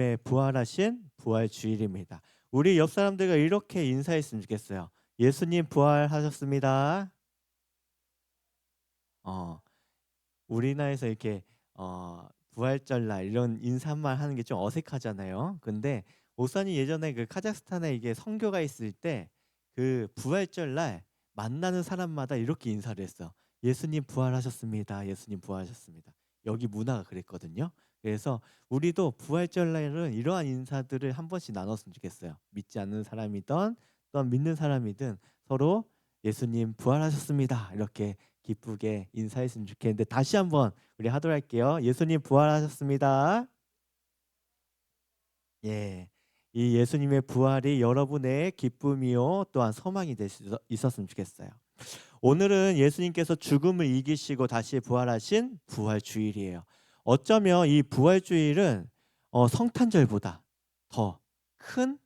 네, 부활하신 부활주일입니다. 우리 옆 사람들과 이렇게 인사했으면 좋겠어요. 예수님 부활하셨습니다. 어, 우리나라에서 이렇게 부활절날 이런 인사말 하는 게 좀 어색하잖아요. 근데 목사님 예전에 그 카자흐스탄에 이게 선교가 있을 때 그 부활절날 만나는 사람마다 이렇게 인사를 했어. 예수님 부활하셨습니다. 예수님 부활하셨습니다. 여기 문화가 그랬거든요. 그래서 우리도 부활절날은 이러한 인사들을 한 번씩 나눴으면 좋겠어요. 믿지 않는 사람이든 또한 믿는 사람이든 서로 예수님 부활하셨습니다. 이렇게 기쁘게 인사했으면 좋겠는데 다시 한번 우리 하도록 할게요. 예수님 부활하셨습니다. 예. 이 예수님의 부활이 여러분의 기쁨이요 또한 소망이 될 수 있었으면 좋겠어요. 오늘은 예수님께서 죽음을 이기시고 다시 부활하신 부활주일이에요. 어쩌면 이 부활주일은 성탄절보다 더 큰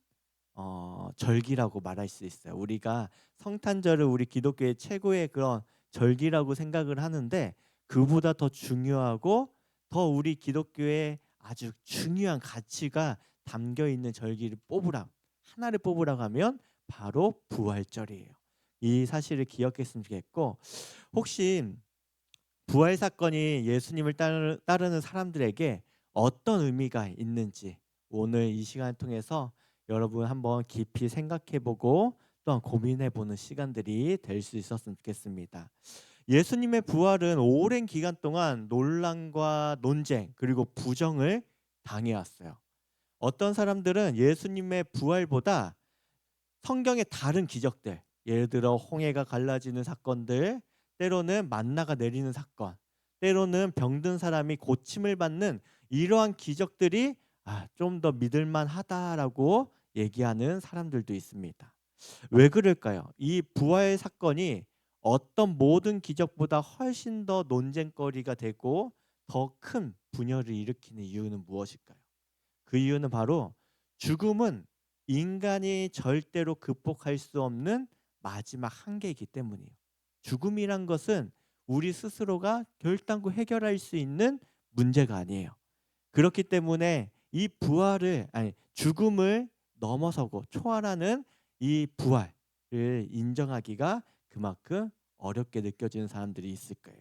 절기라고 말할 수 있어요. 우리가 성탄절을 우리 기독교의 최고의 그런 절기라고 생각을 하는데 그보다 더 중요하고 더 우리 기독교의 아주 중요한 가치가 담겨 있는 절기를 하나를 뽑으라고 하면 바로 부활절이에요. 이 사실을 기억했으면 좋겠고 혹시 부활 사건이 예수님을 따르는 사람들에게 어떤 의미가 있는지 오늘 이 시간을 통해서 여러분 한번 깊이 생각해 보고 또한 고민해 보는 시간들이 될 수 있었으면 좋겠습니다. 예수님의 부활은 오랜 기간 동안 논란과 논쟁 그리고 부정을 당해왔어요. 어떤 사람들은 예수님의 부활보다 성경의 다른 기적들, 예를 들어 홍해가 갈라지는 사건들, 때로는 만나가 내리는 사건, 때로는 병든 사람이 고침을 받는 이러한 기적들이 좀 더 믿을 만하다라고 얘기하는 사람들도 있습니다. 왜 그럴까요? 이 부활 사건이 어떤 모든 기적보다 훨씬 더 논쟁거리가 되고 더 큰 분열을 일으키는 이유는 무엇일까요? 그 이유는 바로 죽음은 인간이 절대로 극복할 수 없는 마지막 한계이기 때문이에요. 죽음이란 것은 우리 스스로가 결단코 해결할 수 있는 문제가 아니에요. 그렇기 때문에 이 부활을 아니 죽음을 넘어서고 초월하는 이 부활을 인정하기가 그만큼 어렵게 느껴지는 사람들이 있을 거예요.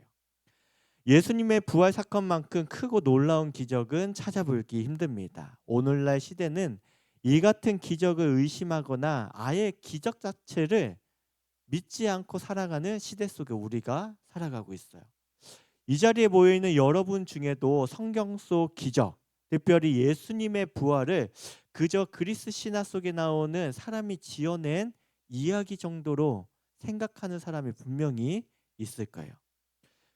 예수님의 부활 사건만큼 크고 놀라운 기적은 찾아보기 힘듭니다. 오늘날 시대는 이 같은 기적을 의심하거나 아예 기적 자체를 믿지 않고 살아가는 시대 속에 우리가 살아가고 있어요. 이 자리에 모여 있는 여러분 중에도 성경 속 기적, 특별히 예수님의 부활을 그저 그리스 신화 속에 나오는 사람이 지어낸 이야기 정도로 생각하는 사람이 분명히 있을 거예요.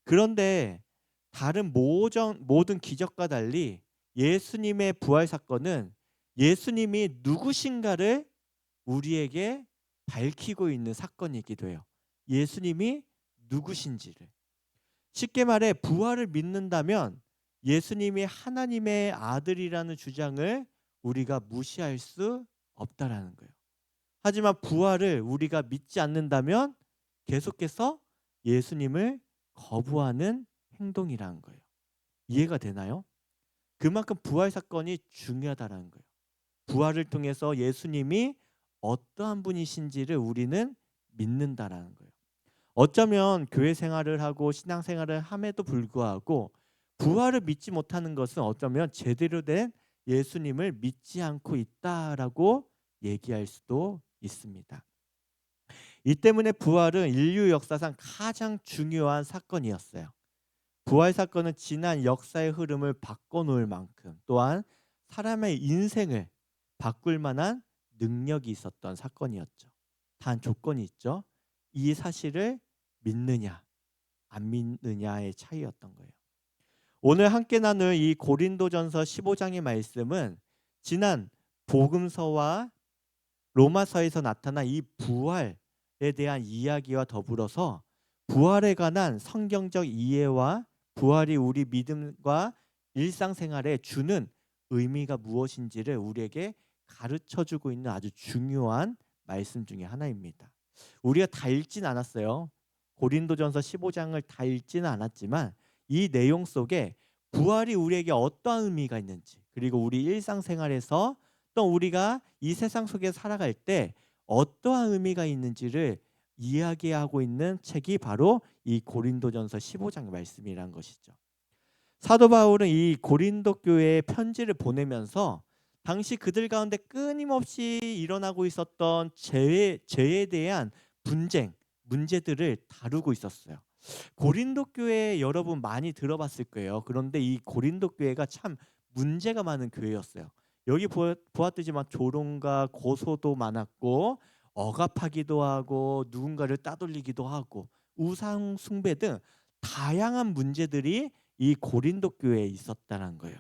그런데 다른 모든 기적과 달리 예수님의 부활 사건은 예수님이 누구신가를 우리에게 밝히고 있는 사건이기도 해요. 예수님이 누구신지를. 쉽게 말해 부활을 믿는다면 예수님이 하나님의 아들이라는 주장을 우리가 무시할 수 없다라는 거예요. 하지만 부활을 우리가 믿지 않는다면 계속해서 예수님을 거부하는 행동이라는 거예요. 이해가 되나요? 그만큼 부활 사건이 중요하다라는 거예요. 부활을 통해서 예수님이 어떠한 분이신지를 우리는 믿는다라는 거예요. 어쩌면 교회 생활을 하고 신앙 생활을 함에도 불구하고 부활을 믿지 못하는 것은 어쩌면 제대로 된 예수님을 믿지 않고 있다라고 얘기할 수도 있습니다. 이 때문에 부활은 인류 역사상 가장 중요한 사건이었어요. 부활 사건은 지난 역사의 흐름을 바꿔놓을 만큼 또한 사람의 인생을 바꿀 만한 능력이 있었던 사건이었죠. 단 조건이 있죠. 이 사실을 믿느냐 안 믿느냐의 차이였던 거예요. 오늘 함께 나눌 이 고린도전서 15장의 말씀은 지난 복음서와 로마서에서 나타난 이 부활에 대한 이야기와 더불어서 부활에 관한 성경적 이해와 부활이 우리 믿음과 일상생활에 주는 의미가 무엇인지를 우리에게 가르쳐주고 있는 아주 중요한 말씀 중에 하나입니다. 우리가 다 읽진 않았어요. 고린도전서 15장을 다 읽지는 않았지만 이 내용 속에 부활이 우리에게 어떠한 의미가 있는지 그리고 우리 일상생활에서 또 우리가 이 세상 속에 살아갈 때 어떠한 의미가 있는지를 이야기하고 있는 책이 바로 이 고린도전서 15장 말씀이란 것이죠. 사도 바울은 이 고린도 교회에 편지를 보내면서 당시 그들 가운데 끊임없이 일어나고 있었던 죄에 대한 문제들을 다루고 있었어요. 고린도 교회 여러분 많이 들어봤을 거예요. 그런데 이 고린도 교회가 참 문제가 많은 교회였어요. 여기 보았듯이 막 조롱과 고소도 많았고 억압하기도 하고 누군가를 따돌리기도 하고 우상 숭배 등 다양한 문제들이 이 고린도 교회에 있었다는 거예요.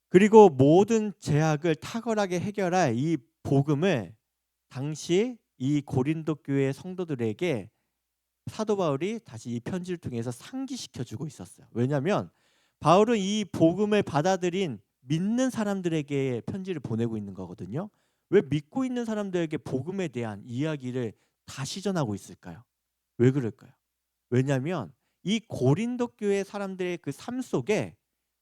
그리고 모든 제약을 탁월하게 해결할 이 복음을 당시 이 고린도 교회 성도들에게 사도 바울이 다시 이 편지를 통해서 상기시켜 주고 있었어요. 왜냐하면 바울은 이 복음을 받아들인 믿는 사람들에게 편지를 보내고 있는 거거든요. 왜 믿고 있는 사람들에게 복음에 대한 이야기를 다시 전하고 있을까요? 왜 그럴까요? 왜냐하면 이 고린도 교회 사람들의 그 삶 속에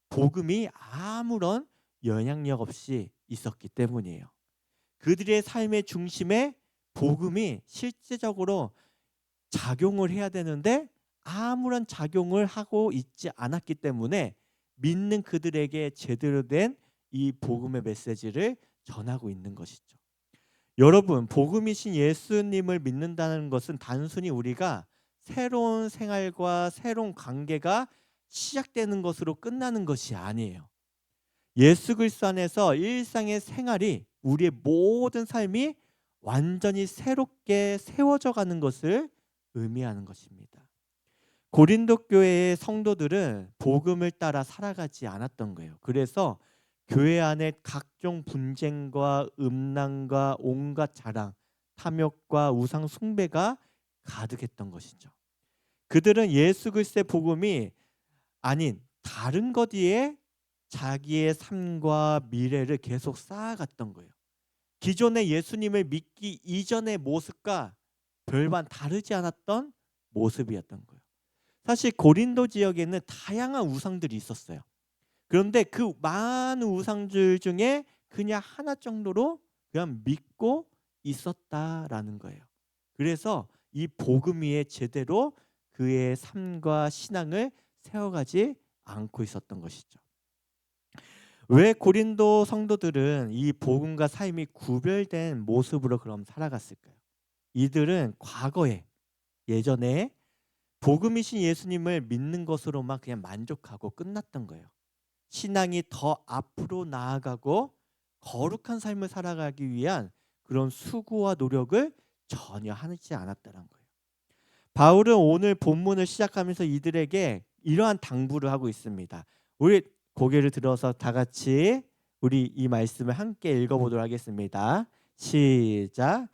복음이 아무런 영향력 없이 있었기 때문이에요. 그들의 삶의 중심에 복음이 실제적으로 작용을 해야 되는데 아무런 작용을 하고 있지 않았기 때문에 믿는 그들에게 제대로 된 이 복음의 메시지를 전하고 있는 것이죠. 여러분, 복음이신 예수님을 믿는다는 것은 단순히 우리가 새로운 생활과 새로운 관계가 시작되는 것으로 끝나는 것이 아니에요. 예수 그리스도 안에서 일상의 생활이 우리의 모든 삶이 완전히 새롭게 세워져 가는 것을 의미하는 것입니다. 고린도 교회의 성도들은 복음을 따라 살아가지 않았던 거예요. 그래서 교회 안에 각종 분쟁과 음란과 온갖 자랑, 탐욕과 우상 숭배가 가득했던 것이죠. 그들은 예수 그리스도의 복음이 아닌 다른 것 위에 자기의 삶과 미래를 계속 쌓아갔던 거예요. 기존의 예수님을 믿기 이전의 모습과 별반 다르지 않았던 모습이었던 거예요. 사실 고린도 지역에는 다양한 우상들이 있었어요. 그런데 그 많은 우상들 중에 그냥 하나 정도로 그냥 믿고 있었다라는 거예요. 그래서 이 복음 위에 제대로 그의 삶과 신앙을 세워가지 않고 있었던 것이죠. 왜 고린도 성도들은 이 복음과 삶이 구별된 모습으로 그럼 살아갔을까요? 이들은 과거에 예전에 복음이신 예수님을 믿는 것으로만 그냥 만족하고 끝났던 거예요. 신앙이 더 앞으로 나아가고 거룩한 삶을 살아가기 위한 그런 수고와 노력을 전혀 하지 않았다는 거예요. 바울은 오늘 본문을 시작하면서 이들에게 이러한 당부를 하고 있습니다. 우리 고개를 들어서 다 같이 우리 이 말씀을 함께 읽어보도록 하겠습니다. 시작.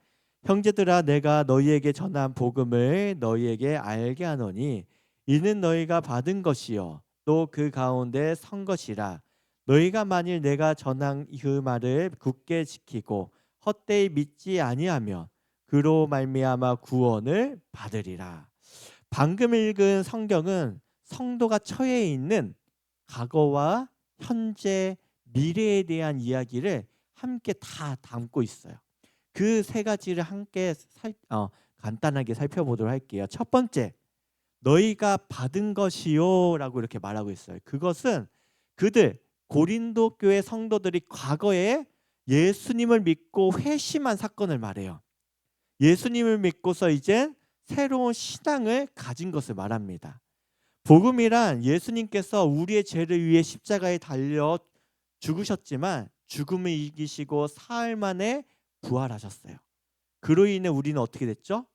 형제들아, 내가 너희에게 전한 복음을 너희에게 알게 하노니 이는 너희가 받은 것이요 또 그 가운데 선 것이라. 너희가 만일 내가 전한 그 말을 굳게 지키고 헛되이 믿지 아니하면 그로 말미암아 구원을 받으리라. 방금 읽은 성경은 성도가 처해 있는 과거와 현재, 미래에 대한 이야기를 함께 다 담고 있어요. 그 세 가지를 함께 간단하게 살펴보도록 할게요. 첫 번째, 너희가 받은 것이요 라고 이렇게 말하고 있어요. 그것은 그들 고린도 교회 성도들이 과거에 예수님을 믿고 회심한 사건을 말해요. 예수님을 믿고서 이제 새로운 신앙을 가진 것을 말합니다. 복음이란 예수님께서 우리의 죄를 위해 십자가에 달려 죽으셨지만 죽음을 이기시고 사흘 만에 부활하셨어요. 그로 인해 우리는 어떻게 됐죠?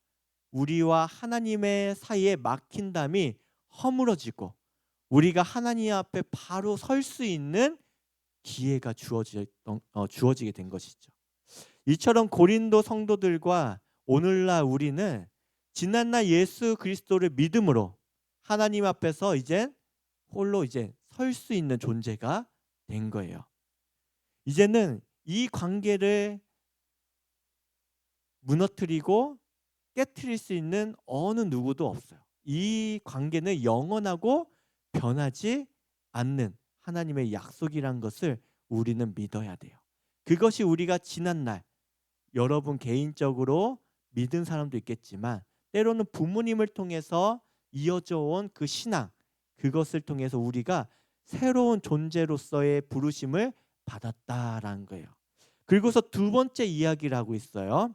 우리와 하나님의 사이에 막힌 담이 허물어지고 우리가 하나님 앞에 바로 설 수 있는 기회가 주어지게 된 것이죠. 이처럼 고린도 성도들과 오늘날 우리는 지난날 예수 그리스도를 믿음으로 하나님 앞에서 이제 홀로 이제 설 수 있는 존재가 된 거예요. 이제는 이 관계를 무너뜨리고 깨트릴 수 있는 어느 누구도 없어요. 이 관계는 영원하고 변하지 않는 하나님의 약속이란 것을 우리는 믿어야 돼요. 그것이 우리가 지난날 여러분 개인적으로 믿은 사람도 있겠지만 때로는 부모님을 통해서 이어져 온 그 신앙, 그것을 통해서 우리가 새로운 존재로서의 부르심을 받았다라는 거예요. 그리고서 두 번째 이야기를 하고 있어요.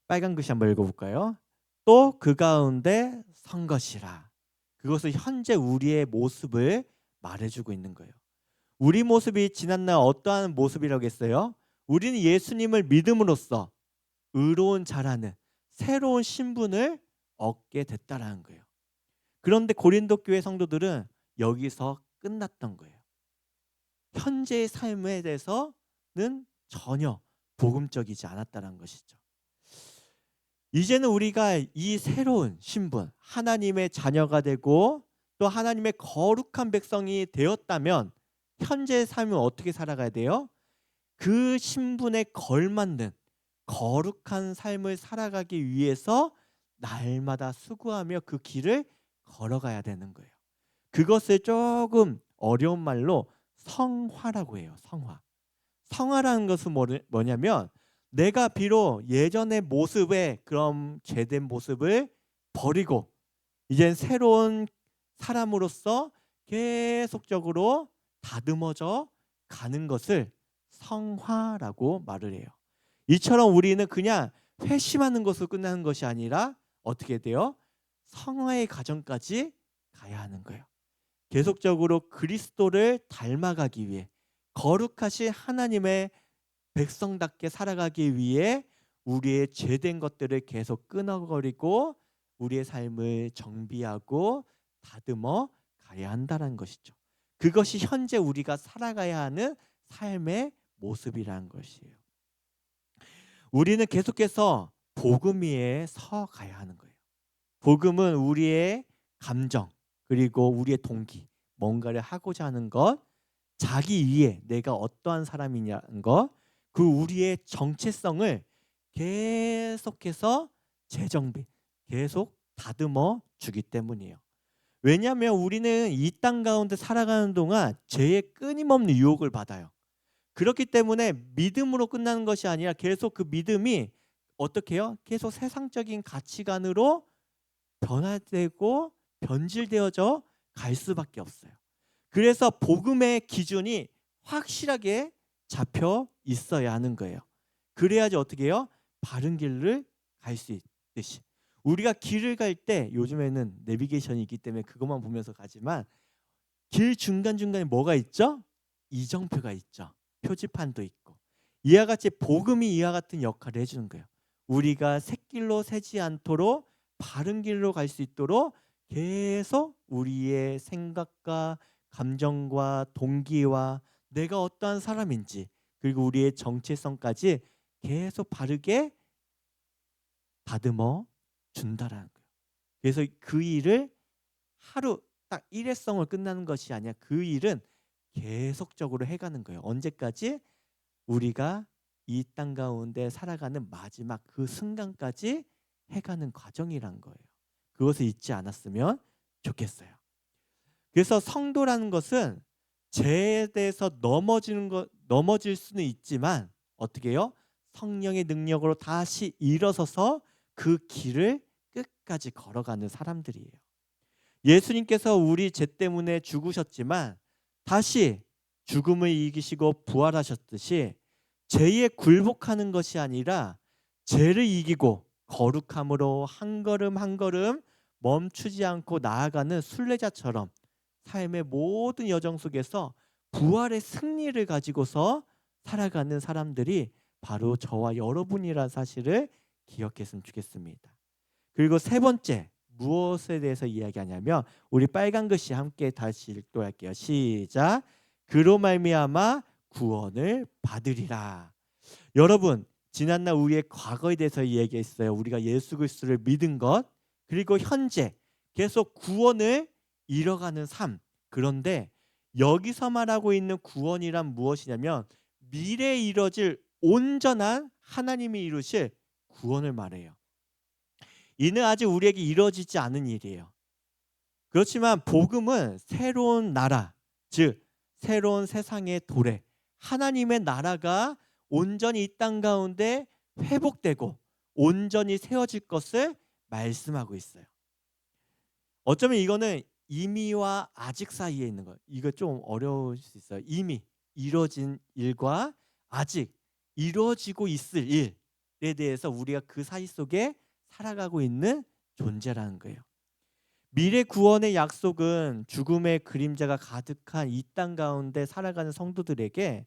빨간 글씨 한번 읽어볼까요? 또 그 가운데 선 것이라. 그것은 현재 우리의 모습을 말해주고 있는 거예요. 우리 모습이 지난날 어떠한 모습이라고 했어요? 우리는 예수님을 믿음으로써 의로운 자라는 새로운 신분을 얻게 됐다라는 거예요. 그런데 고린도 교회 성도들은 여기서 끝났던 거예요. 현재의 삶에 대해서는 전혀 복음적이지 않았다는 것이죠. 이제는 우리가 이 새로운 신분, 하나님의 자녀가 되고 또 하나님의 거룩한 백성이 되었다면 현재의 삶을 어떻게 살아가야 돼요? 그 신분에 걸맞는 거룩한 삶을 살아가기 위해서 날마다 수고하며 그 길을 걸어가야 되는 거예요. 그것을 조금 어려운 말로 성화라고 해요. 성화. 성화라는 것은 뭐냐면 내가 비록 예전의 모습의 그런 죄된 모습을 버리고 이젠 새로운 사람으로서 계속적으로 다듬어져 가는 것을 성화라고 말을 해요. 이처럼 우리는 그냥 회심하는 것으로 끝나는 것이 아니라 어떻게 돼요? 성화의 과정까지 가야 하는 거예요. 계속적으로 그리스도를 닮아가기 위해 거룩하신 하나님의 백성답게 살아가기 위해 우리의 죄된 것들을 계속 끊어버리고 우리의 삶을 정비하고 다듬어 가야 한다는 것이죠. 그것이 현재 우리가 살아가야 하는 삶의 모습이라는 것이에요. 우리는 계속해서 복음 위에 서 가야 하는 거예요. 복음은 우리의 감정 그리고 우리의 동기, 뭔가를 하고자 하는 것, 자기 이해, 내가 어떠한 사람이냐는 것, 그 우리의 정체성을 계속해서 재정비, 계속 다듬어 주기 때문이에요. 왜냐하면 우리는 이 땅 가운데 살아가는 동안 죄의 끊임없는 유혹을 받아요. 그렇기 때문에 믿음으로 끝나는 것이 아니라 계속 그 믿음이 어떻게 해요? 계속 세상적인 가치관으로 변화되고 변질되어져 갈 수밖에 없어요. 그래서 복음의 기준이 확실하게 잡혀 있어야 하는 거예요. 그래야지 어떻게 해요? 바른 길을 갈 수 있듯이. 우리가 길을 갈 때 요즘에는 내비게이션이 있기 때문에 그것만 보면서 가지만 길 중간중간에 뭐가 있죠? 이정표가 있죠. 표지판도 있고. 이와 같이 복음이 이와 같은 역할을 해주는 거예요. 우리가 샛길로 새지 않도록 바른 길로 갈 수 있도록 계속 우리의 생각과 감정과 동기와 내가 어떠한 사람인지 그리고 우리의 정체성까지 계속 바르게 다듬어 준다라는 거예요. 그래서 그 일을 하루 딱 일회성을 끝나는 것이 아니라 그 일은 계속적으로 해가는 거예요. 언제까지? 우리가 이 땅 가운데 살아가는 마지막 그 순간까지 해가는 과정이란 거예요. 그것을 잊지 않았으면 좋겠어요. 그래서 성도라는 것은 죄에 대해서 넘어질 수는 있지만 어떻게 해요? 성령의 능력으로 다시 일어서서 그 길을 끝까지 걸어가는 사람들이에요. 예수님께서 우리 죄 때문에 죽으셨지만 다시 죽음을 이기시고 부활하셨듯이 죄에 굴복하는 것이 아니라 죄를 이기고 거룩함으로 한 걸음 한 걸음 멈추지 않고 나아가는 순례자처럼 삶의 모든 여정 속에서 부활의 승리를 가지고서 살아가는 사람들이 바로 저와 여러분이라는 사실을 기억했으면 좋겠습니다. 그리고 세 번째, 무엇에 대해서 이야기하냐면 우리 빨간 글씨 함께 다시 읽도록 할게요. 시작. 그로 말미암아 구원을 받으리라. 여러분, 지난날 우리의 과거에 대해서 이야기했어요. 우리가 예수 그리스도를 믿은 것, 그리고 현재 계속 구원을 이뤄가는 삶. 그런데 여기서 말하고 있는 구원이란 무엇이냐면 미래에 이뤄질 온전한 하나님이 이루실 구원을 말해요. 이는 아직 우리에게 이루어지지 않은 일이에요. 그렇지만 복음은 새로운 나라, 즉 새로운 세상의 도래, 하나님의 나라가 온전히 이 땅 가운데 회복되고 온전히 세워질 것을 말씀하고 있어요. 어쩌면 이거는 이미와 아직 사이에 있는 거예요. 이거 좀 어려울 수 있어요. 이미 이루어진 일과 아직 이루어지고 있을 일에 대해서 우리가 그 사이 속에 살아가고 있는 존재라는 거예요. 미래 구원의 약속은 죽음의 그림자가 가득한 이 땅 가운데 살아가는 성도들에게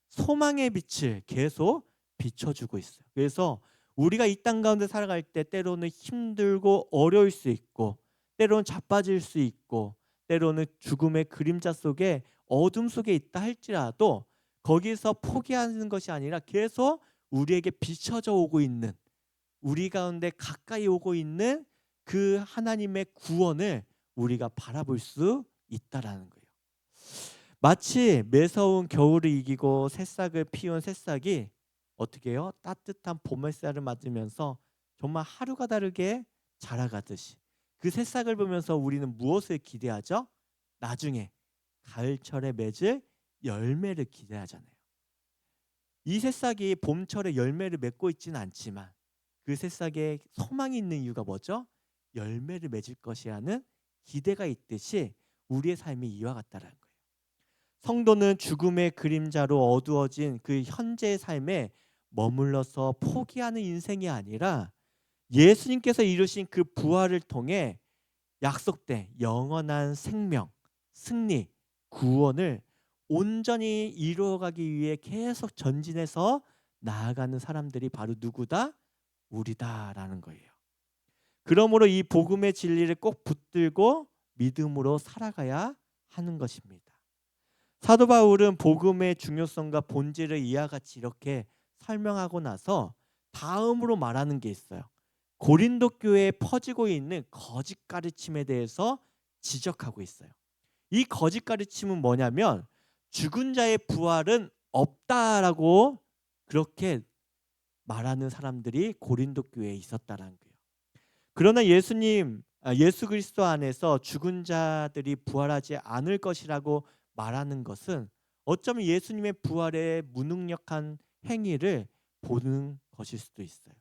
소망의 빛을 계속 비춰주고 있어요. 그래서 우리가 이 땅 가운데 살아갈 때 때로는 힘들고 어려울 수 있고, 때로는 자빠질 수 있고, 때로는 죽음의 그림자 속에 어둠 속에 있다 할지라도 거기서 포기하는 것이 아니라 계속 우리에게 비춰져 오고 있는, 우리 가운데 가까이 오고 있는 그 하나님의 구원을 우리가 바라볼 수 있다라는 거예요. 마치 매서운 겨울을 이기고 새싹을 피운 새싹이 어떻게 해요? 따뜻한 봄 햇살을 맞으면서 정말 하루가 다르게 자라가듯이, 그 새싹을 보면서 우리는 무엇을 기대하죠? 나중에 가을철에 맺을 열매를 기대하잖아요. 이 새싹이 봄철에 열매를 맺고 있지는 않지만 그 새싹에 소망이 있는 이유가 뭐죠? 열매를 맺을 것이라는 기대가 있듯이 우리의 삶이 이와 같다라는 거예요. 성도는 죽음의 그림자로 어두워진 그 현재의 삶에 머물러서 포기하는 인생이 아니라 예수님께서 이루신 그 부활을 통해 약속된 영원한 생명, 승리, 구원을 온전히 이루어가기 위해 계속 전진해서 나아가는 사람들이 바로 누구다? 우리다라는 거예요. 그러므로 이 복음의 진리를 꼭 붙들고 믿음으로 살아가야 하는 것입니다. 사도 바울은 복음의 중요성과 본질을 이와 같이 이렇게 설명하고 나서 다음으로 말하는 게 있어요. 고린도 교회에 퍼지고 있는 거짓 가르침에 대해서 지적하고 있어요. 이 거짓 가르침은 뭐냐면 죽은 자의 부활은 없다라고 그렇게 말하는 사람들이 고린도 교회에 있었다라는 거예요. 그러나 예수 그리스도 안에서 죽은 자들이 부활하지 않을 것이라고 말하는 것은 어쩌면 예수님의 부활의 무능력한 행위를 보는 것일 수도 있어요.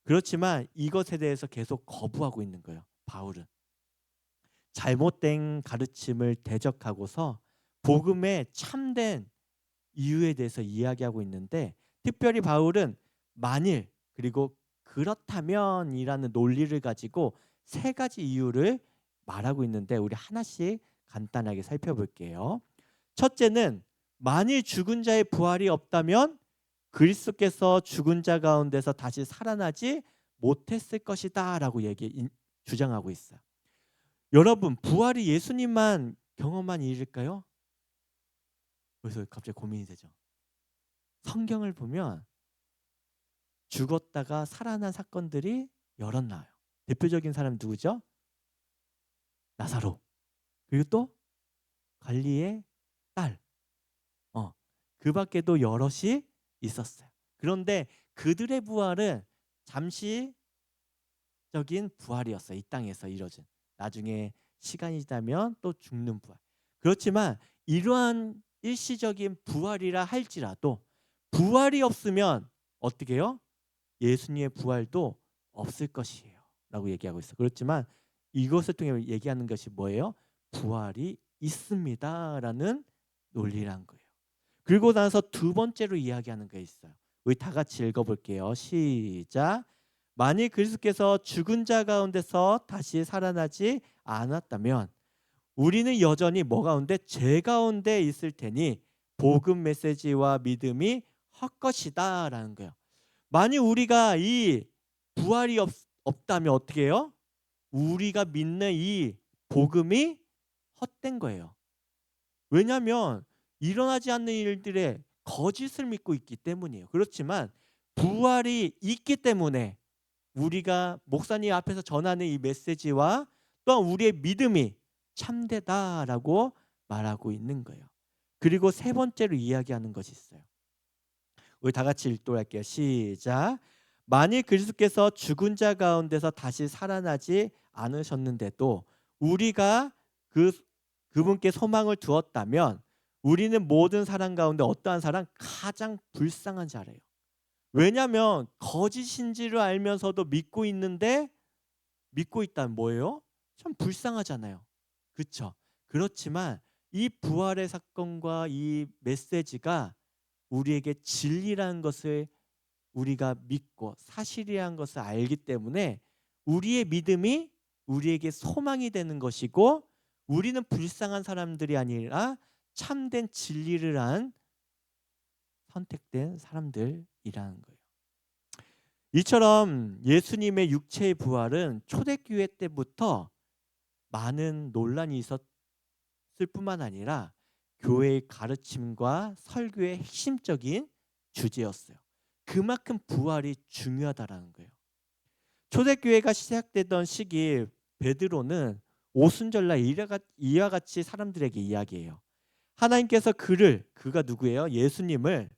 그렇지만 이것에 대해서 계속 거부하고 있는 거예요. 바울은 잘못된 가르침을 대적하고서 복음의 참된 이유에 대해서 이야기하고 있는데, 특별히 바울은 만일 그리고 그렇다면이라는 논리를 가지고 세 가지 이유를 말하고 있는데 우리 하나씩 간단하게 살펴볼게요. 첫째는 만일 죽은 자의 부활이 없다면 그리스도께서 죽은 자 가운데서 다시 살아나지 못했을 것이다 라고 주장하고 있어요. 여러분, 부활이 예수님만 경험한 일일까요? 그래서 갑자기 고민이 되죠. 성경을 보면 죽었다가 살아난 사건들이 여럿 나와요. 대표적인 사람 누구죠? 나사로. 그리고 또 갈리의 딸. 그 밖에도 여럿이 있었어요. 그런데 그들의 부활은 잠시적인 부활이었어요. 이 땅에서 이뤄진. 나중에 시간이 지나면 또 죽는 부활. 그렇지만 이러한 일시적인 부활이라 할지라도 부활이 없으면 어떻게 해요? 예수님의 부활도 없을 것이에요 라고 얘기하고 있어요. 그렇지만 이것을 통해 얘기하는 것이 뭐예요? 부활이 있습니다 라는 논리란 거예요. 그리고 나서 두 번째로 이야기하는 게 있어요. 우리 다 같이 읽어볼게요. 시작. 만일 그리스도께서 죽은 자 가운데서 다시 살아나지 않았다면 우리는 여전히 뭐 가운데? 죄 가운데 있을 테니 복음 메시지와 믿음이 헛것이다 라는 거예요. 만일 우리가 이 부활이 없다면 어떻게 해요? 우리가 믿는 이 복음이 헛된 거예요. 왜냐하면 일어나지 않는 일들의 거짓을 믿고 있기 때문이에요. 그렇지만 부활이 있기 때문에 우리가 목사님 앞에서 전하는 이 메시지와 또한 우리의 믿음이 참되다라고 말하고 있는 거예요. 그리고 세 번째로 이야기하는 것이 있어요. 우리 다 같이 읽도록 할게요. 시작. 만일 그리스도께서 죽은 자 가운데서 다시 살아나지 않으셨는데도 우리가 그 그분께 소망을 두었다면 우리는 모든 사람 가운데 어떠한 사람? 가장 불쌍한 자래요. 왜냐하면 거짓인 지를 알면서도 믿고 있는데 믿고 있다면 뭐예요? 참 불쌍하잖아요. 그렇죠? 그렇지만 이 부활의 사건과 이 메시지가 우리에게 진리라는 것을 우리가 믿고 사실이라는 것을 알기 때문에 우리의 믿음이 우리에게 소망이 되는 것이고 우리는 불쌍한 사람들이 아니라 참된 진리를 한 선택된 사람들이라는 거예요. 이처럼 예수님의 육체의 부활은 초대교회 때부터 많은 논란이 있었을 뿐만 아니라 교회의 가르침과 설교의 핵심적인 주제였어요. 그만큼 부활이 중요하다라는 거예요. 초대교회가 시작되던 시기 베드로는 오순절날 이와 같이 사람들에게 이야기해요. 하나님께서 그가 누구예요? 예수님을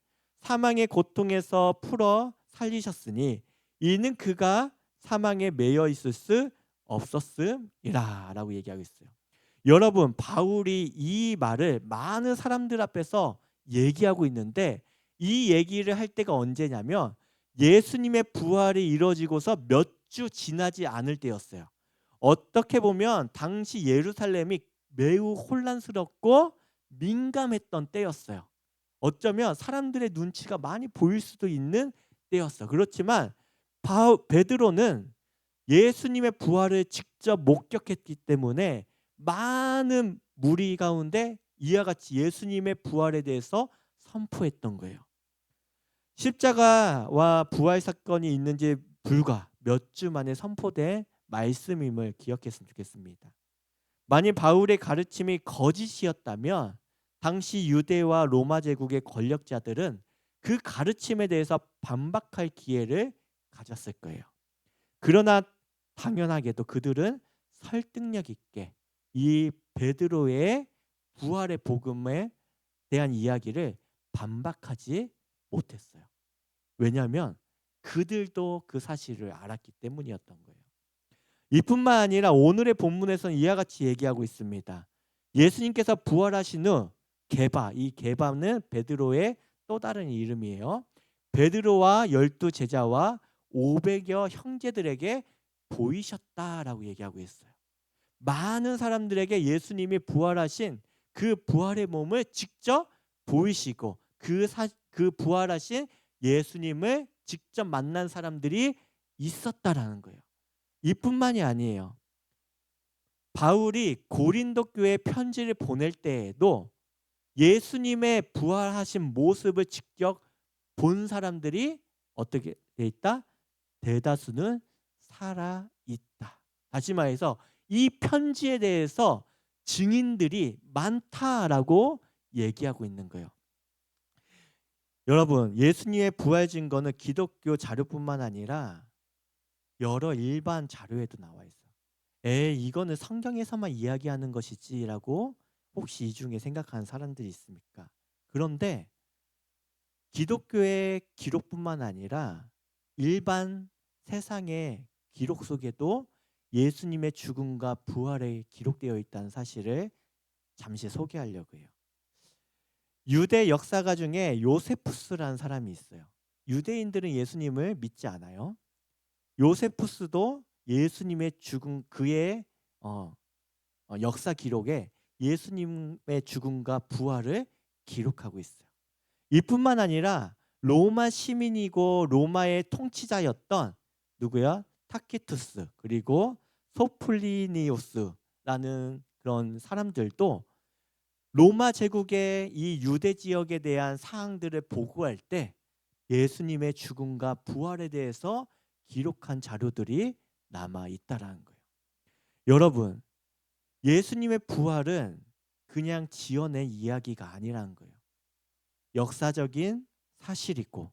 사망의 고통에서 풀어 살리셨으니 이는 그가 사망에 매여 있을 수 없었음이라 라고 얘기하고 있어요. 여러분, 바울이 이 말을 많은 사람들 앞에서 얘기하고 있는데 이 얘기를 할 때가 언제냐면 예수님의 부활이 이루어지고서 몇 주 지나지 않을 때였어요. 어떻게 보면 당시 예루살렘이 매우 혼란스럽고 민감했던 때였어요. 어쩌면 사람들의 눈치가 많이 보일 수도 있는 때였어. 그렇지만 베드로는 예수님의 부활을 직접 목격했기 때문에 많은 무리 가운데 이와 같이 예수님의 부활에 대해서 선포했던 거예요. 십자가와 부활 사건이 있는지 불과 몇 주 만에 선포된 말씀임을 기억했으면 좋겠습니다. 만일 바울의 가르침이 거짓이었다면 당시 유대와 로마 제국의 권력자들은 그 가르침에 대해서 반박할 기회를 가졌을 거예요. 그러나 당연하게도 그들은 설득력 있게 이 베드로의 부활의 복음에 대한 이야기를 반박하지 못했어요. 왜냐하면 그들도 그 사실을 알았기 때문이었던 거예요. 이뿐만 아니라 오늘의 본문에서는 이와 같이 얘기하고 있습니다. 예수님께서 부활하신 후 이 게바는 베드로의 또 다른 이름이에요. 베드로와 12 제자와 500여 형제들에게 보이셨다라고 얘기하고 있어요. 많은 사람들에게 예수님이 부활하신 그 부활의 몸을 직접 보이시고 그 부활하신 예수님을 직접 만난 사람들이 있었다라는 거예요. 이뿐만이 아니에요. 바울이 고린도 교회에 편지를 보낼 때에도 예수님의 부활하신 모습을 직접 본 사람들이 어떻게 돼 있다? 대다수는 살아 있다. 다시 말해서 이 편지에 대해서 증인들이 많다라고 얘기하고 있는 거예요. 여러분, 예수님의 부활 증거는 기독교 자료뿐만 아니라 여러 일반 자료에도 나와 있어요. 이거는 성경에서만 이야기하는 것이지라고 혹시 이 중에 생각하는 사람들이 있습니까? 그런데 기독교의 기록뿐만 아니라 일반 세상의 기록 속에도 예수님의 죽음과 부활이 기록되어 있다는 사실을 잠시 소개하려고 해요. 유대 역사가 중에 요세푸스라는 사람이 있어요. 유대인들은 예수님을 믿지 않아요. 요세푸스도 예수님의 죽음 그의 역사 기록에 예수님의 죽음과 부활을 기록하고 있어요. 이뿐만 아니라 로마 시민이고 로마의 통치자였던 누구야? 타키투스 그리고 소플리니오스라는 그런 사람들도 로마 제국의 이 유대 지역에 대한 사항들을 보고할 때 예수님의 죽음과 부활에 대해서 기록한 자료들이 남아 있다라는 거예요. 여러분, 예수님의 부활은 그냥 지어낸 이야기가 아니라는 거예요. 역사적인 사실이고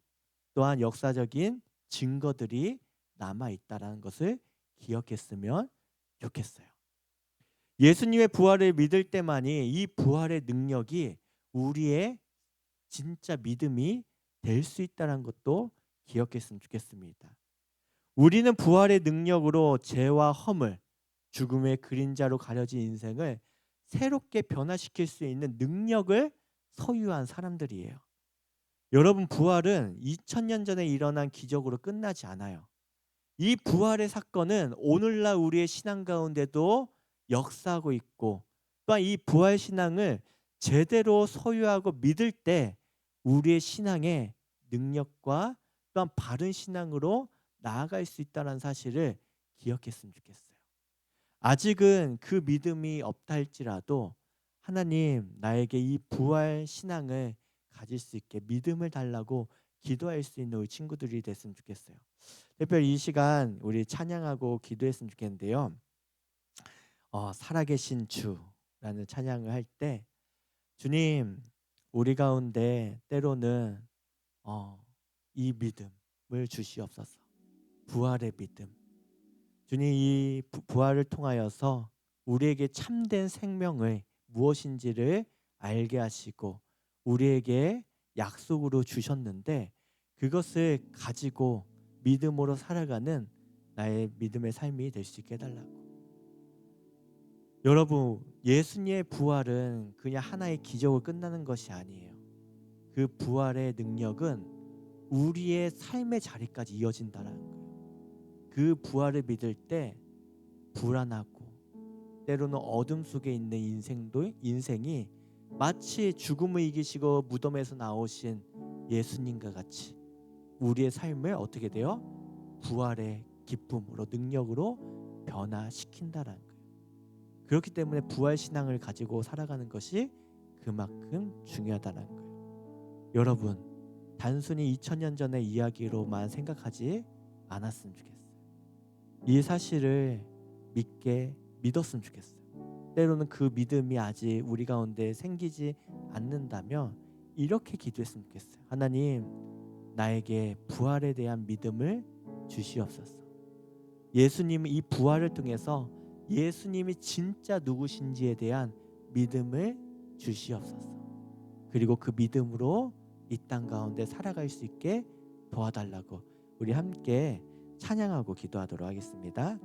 또한 역사적인 증거들이 남아 있다라는 것을 기억했으면 좋겠어요. 예수님의 부활을 믿을 때만이 이 부활의 능력이 우리의 진짜 믿음이 될 수 있다는 것도 기억했으면 좋겠습니다. 우리는 부활의 능력으로 죄와 허물, 죽음의 그림자로 가려진 인생을 새롭게 변화시킬 수 있는 능력을 소유한 사람들이에요. 여러분, 부활은 2000년 전에 일어난 기적으로 끝나지 않아요. 이 부활의 사건은 오늘날 우리의 신앙 가운데도 역사하고 있고, 또한 이 부활 신앙을 제대로 소유하고 믿을 때 우리의 신앙의 능력과 또한 바른 신앙으로 나아갈 수 있다는 사실을 기억했으면 좋겠어요. 아직은 그 믿음이 없다 할지라도 하나님, 나에게 이 부활 신앙을 가질 수 있게 믿음을 달라고 기도할 수 있는 우리 친구들이 됐으면 좋겠어요. 특별히 이 시간 우리 찬양하고 기도했으면 좋겠는데요. 살아계신 주라는 찬양을 할 때, 주님, 우리 가운데 때로는 이 믿음을 주시옵소서. 부활의 믿음. 주님, 이 부활을 통하여서 우리에게 참된 생명의 무엇인지를 알게 하시고 우리에게 약속으로 주셨는데, 그것을 가지고 믿음으로 살아가는 나의 믿음의 삶이 될 수 있게 해달라고. 여러분, 예수님의 부활은 그냥 하나의 기적으로 끝나는 것이 아니에요. 그 부활의 능력은 우리의 삶의 자리까지 이어진다는 거예요. 그 부활을 믿을 때 불안하고 때로는 어둠 속에 있는 인생이 마치 죽음을 이기시고 무덤에서 나오신 예수님과 같이 우리의 삶을 어떻게 돼요? 부활의 기쁨으로, 능력으로 변화시킨다라는 거예요. 그렇기 때문에 부활 신앙을 가지고 살아가는 것이 그만큼 중요하다는 거예요. 여러분, 단순히 2000년 전의 이야기로만 생각하지 않았으면 좋겠어요. 이 사실을 믿었으면 좋겠어요. 때로는 그 믿음이 아직 우리 가운데 생기지 않는다면 이렇게 기도했으면 좋겠어요. 하나님, 나에게 부활에 대한 믿음을 주시옵소서. 예수님은 이 부활을 통해서 예수님이 진짜 누구신지에 대한 믿음을 주시옵소서. 그리고 그 믿음으로 이 땅 가운데 살아갈 수 있게 도와달라고 우리 함께 찬양하고 기도하도록 하겠습니다.